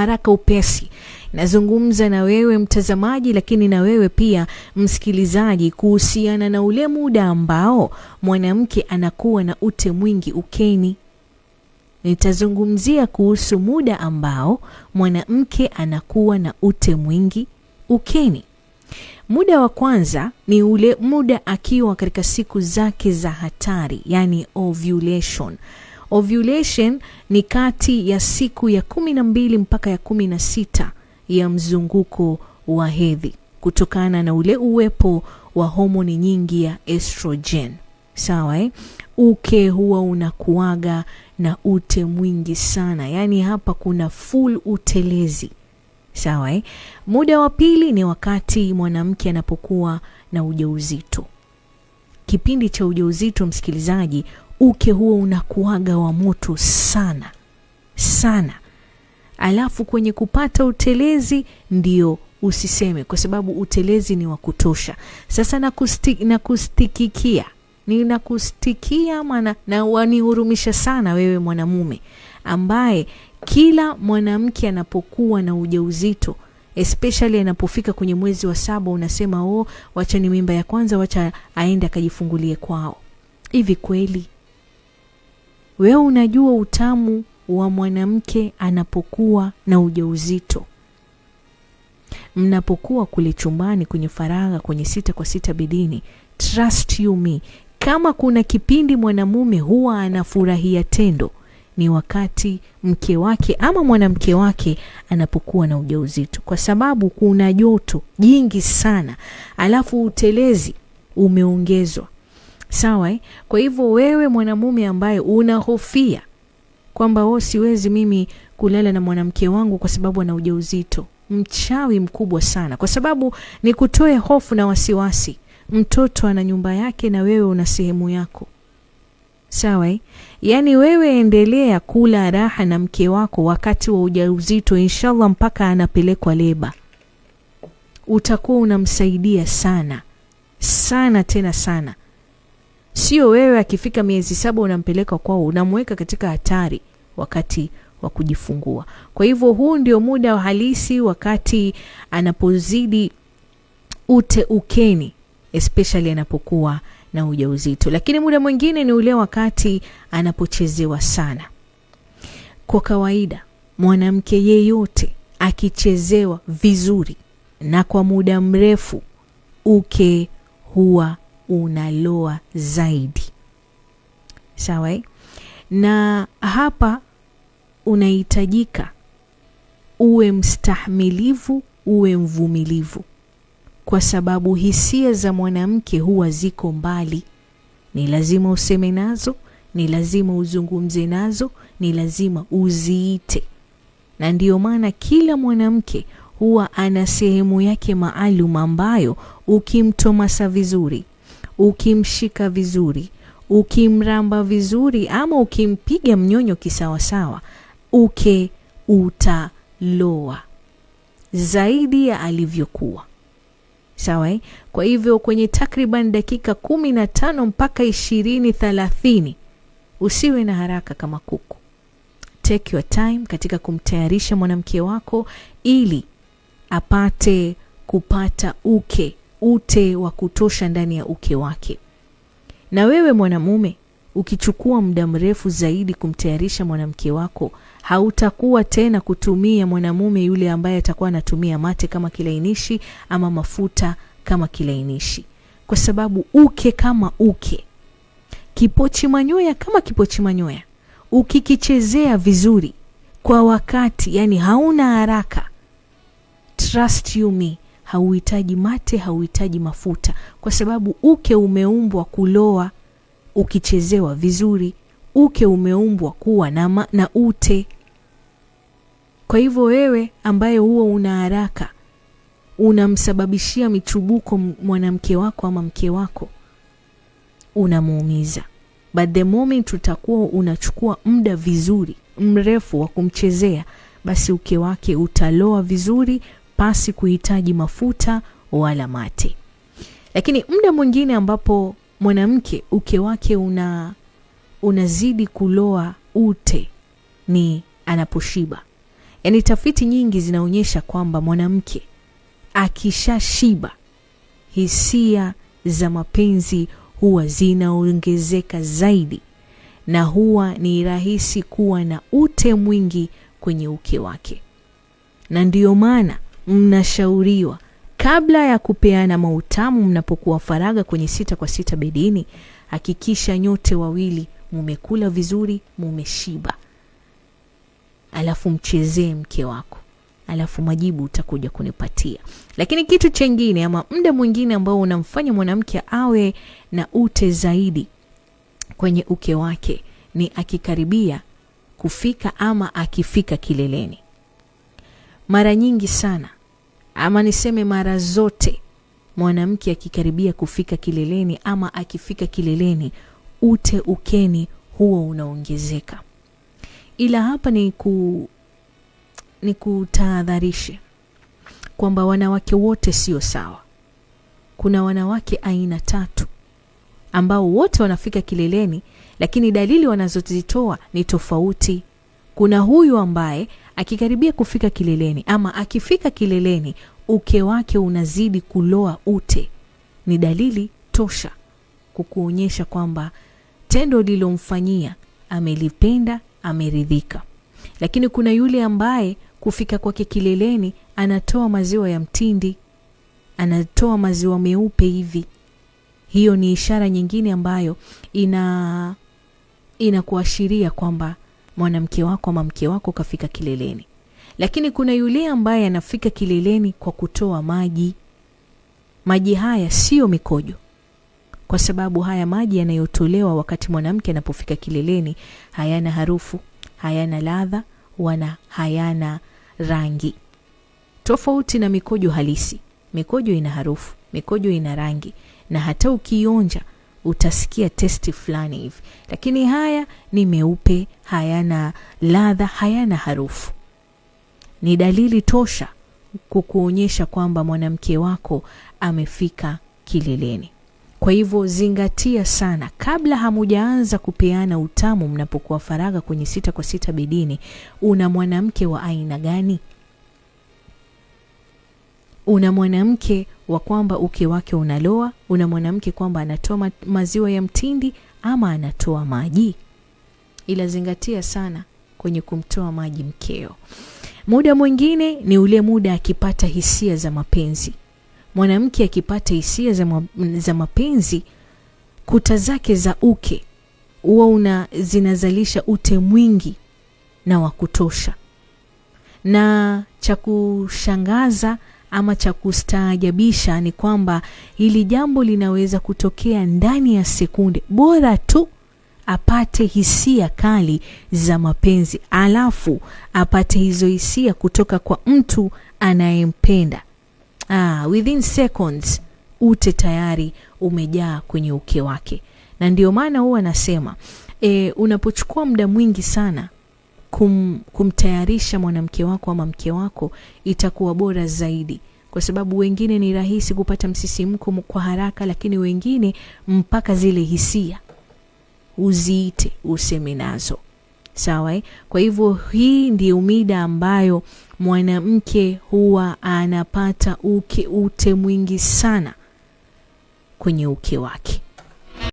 haraka upesi. Nazungumza na wewe mtazamaji, lakini na wewe pia msikilizaji, kuhusiana na ule muda ambao mwanamke anakuwa na ute mwingi ukeni. Nitazungumzia kuhusu muda ambao mwanamke anakuwa na ute mwingi ukeni. Muda wa kwanza ni ule muda akiwa katika siku zake za hatari, yani ovulation. Ovulation ni kati ya siku ya 12 mpaka ya 16 ya mzunguko wa hedhi, kutokana na ule uwepo wa homoni nyingi ya estrogen. Sawa Uke huwa unakuaga na ute mwingi sana, yani hapa kuna full utelezi. Sawa Muda wa pili ni wakati mwanamke anapokuwa na ujauzito. Kipindi cha ujauzito, msikilizaji, uke huo unakuaga wa moto sana sana. Alafu kwenye kupata utelezi ndio usiseme, kwa sababu utelezi ni wa kutosha. Sasa ninakustikia maana na wanihurumisha sana wewe mwanamume ambaye kila mwanamke anapokuwa na ujauzito, especially anapofika kwenye mwezi wa 7, unasema wacha ni mimba ya kwanza, wacha aende akajifungulie kwao. Hivi kweli wewe unajua utamu wa mwanamke anapokuwa na ujauzito? Mnapokuwa kule chumbani kwenye faragha, kwenye 6 bidini, trust you me, kama kuna kipindi mwanamume huwa anafurahia tendo, ni wakati mke wake ama mwanamke wake anapokuwa na ujauzito, kwa sababu kuna joto jingi sana, alafu utelezi umeongezwa. Sawa Kwa hivyo wewe mwanamume ambaye unahofia kwamba siwezi mimi kulala na mwanamke wangu kwa sababu ana ujauzito, mchawi mkubwa sana, kwa sababu ni kutoe hofu na wasiwasi. Mtoto ana nyumba yake na wewe una sehemu yako. Sawa Yani wewe endelea kula raha na mke wako wakati wa ujauzito, inshallah mpaka anapelekwa leba. Utakuwa unamsaidia sana sana, tena sana. Sio wewe akifika miezi 7 unampeleka kwao, unamweka katika hatari wakati wa kujifungua. Kwa hivyo huu ndio muda halisi wakati anapozidi ute ukeni, especially anapokuwa na ujauzito. Lakini muda mwingine ni ule wakati anapochezewa sana. Kwa kawaida mwanamke yeyote akichezewa vizuri na kwa muda mrefu, uke huwa unaloa zaidi. Sawa Na hapa unahitajika uwe mstahimilivu, uwe mvumilivu, kwa sababu hisia za mwanamke huwa ziko mbali. Ni lazima useme nazo, ni lazima uzungumze nazo, ni lazima uziite. Na ndiyo maana kila mwanamke huwa ana sehemu yake maalum ambayo ukimtomasa vizuri, ukimshika vizuri, ukimramba vizuri, ama ukimpiga mnyonyo kisawasawa, uke utaloa zaidi ya alivyokuwa. Sawa Kwa hivyo kwenye takriban dakika 15 mpaka 20-30 usiwe na haraka kama kuku. Take your time katika kumtayarisha mwanamke wako ili apate kupata ute wa kutosha ndani ya uke wake. Na wewe mwanamume, ukichukua muda mrefu zaidi kumtayarisha mwanamke wako, hautakuwa tena kutumia mwanamume yule ambaye atakuwa anatumia mate kama kilainishi ama mafuta kama kilainishi, kwa sababu uke kama uke, kipochi manyoya kama kipochi manyoya, ukikichezea vizuri kwa wakati, yani hauna haraka, trust you me, hauhitaji mate, hauhitaji mafuta, kwa sababu uke umeumbwa kuloa ukichezewa vizuri. Uke umeumbwa kuwa na ute. Kwa hivyo wewe ambaye huwa una haraka, unamsababishia michubuko mwanamke wako ama mke wako, unamuumiza. But the moment utakuwa unachukua muda vizuri mrefu wa kumchezea, basi uke wake utaloa vizuri pasi kuhitaji mafuta wala mate. Lakini muda mwingine ambapo mwanamke uke wake unazidi kuloa ute ni anaposhiba. Yaani tafiti nyingi zinaonyesha kwamba mwanamke akishashiba, hisia za mapenzi huwa zinaongezeka zaidi na huwa ni rahisi kuwa na ute mwingi kwenye uke wake. Na ndiyo maana mnashauriwa kabla ya kupeana mautamu mnapokuwa faraga kwenye 6 kwa 6 bedini, hakikisha nyote wawili mumekula vizuri, mumeshiba. Alafu mchezee mke wako. Alafu majibu utakuja kunipatia. Lakini kitu chengine ama muda mwingine ambao unamfanya mwanamke awe na ute zaidi kwenye uke wake ni akikaribia kufika ama akifika kileleni. Mara nyingi sana, ama niseme mara zote, mwanamke akikaribia kufika kileleni ama akifika kileleni, ute ukeni huo unaongezeka. Ila hapa ni kutahadharishe kwamba wanawake wote sio sawa. Kuna wanawake aina 3 ambao wote wanafika kileleni, lakini dalili wanazozitoa ni tofauti. Kuna huyu ambaye akikaribia kufika kileleni ama akifika kileleni uke wake unazidi kuloa ute, ni dalili tosha kukuonyesha kwamba tendo lilomfanyia amelipenda, ameridhika. Lakini kuna yule ambaye kufika kwake kileleni anatoa maziwa ya mtindi, anatoa maziwa meupe hivi. Hiyo ni ishara nyingine ambayo inakuashiria kwamba mwanamke wako ama mke wako kafika kileleni. Lakini kuna yule ambaye anafika kileleni kwa kutoa maji. Maji haya sio mikojo, kwa sababu haya maji yanayotolewa wakati mwanamke anapofika kileleni hayana harufu, hayana ladha, wala hayana rangi. Tofauti na mikojo halisi. Mikojo ina harufu, mikojo ina rangi, na hata ukionja utasikia testi fulani hivi. Lakini haya ni meupe, hayana ladha, hayana harufu. Ni dalili tosha kukuonyesha kwamba mwanamke wako amefika kileleni. Kwa hivyo zingatia sana kabla hamujaanza kupeana utamu mnapokuwa faraga kwenye 6 kwa 6 bedini, una mwanamke wa aina gani? Una mwanamke wa kwamba uke wake unaloa, una mwanamke kwamba anatoa maziwa ya mtindi ama anatoa maji? Ila zingatia sana kwenye kumtoa maji mkeo. Muda mwingine ni ule muda akipata hisia za mapenzi. Mwanamke akipata hisia za mapenzi, kuta zake za uke huwa zinazalisha ute mwingi na wa kutosha. Na cha kushangaza ama cha kustaajabisha ni kwamba hili jambo linaweza kutokea ndani ya sekunde, bora tu apate hisia kali za mapenzi, alafu apate hizo hisia kutoka kwa mtu anayempenda. Within seconds ute tayari umejaa kwenye uke wake. Na ndio maana huwa nasema unapochukua muda mwingi sana kumtayarisha mwanamke wako ama mke wako, itakuwa bora zaidi. Kwa sababu wengine ni rahisi kupata msisimko kwa haraka, lakini wengine mpaka zile hisia uziite useme nazo. Sawa? Kwa hivyo hii ndio mida ambayo mwanamke huwa anapata ute mwingi sana kwenye uke wake.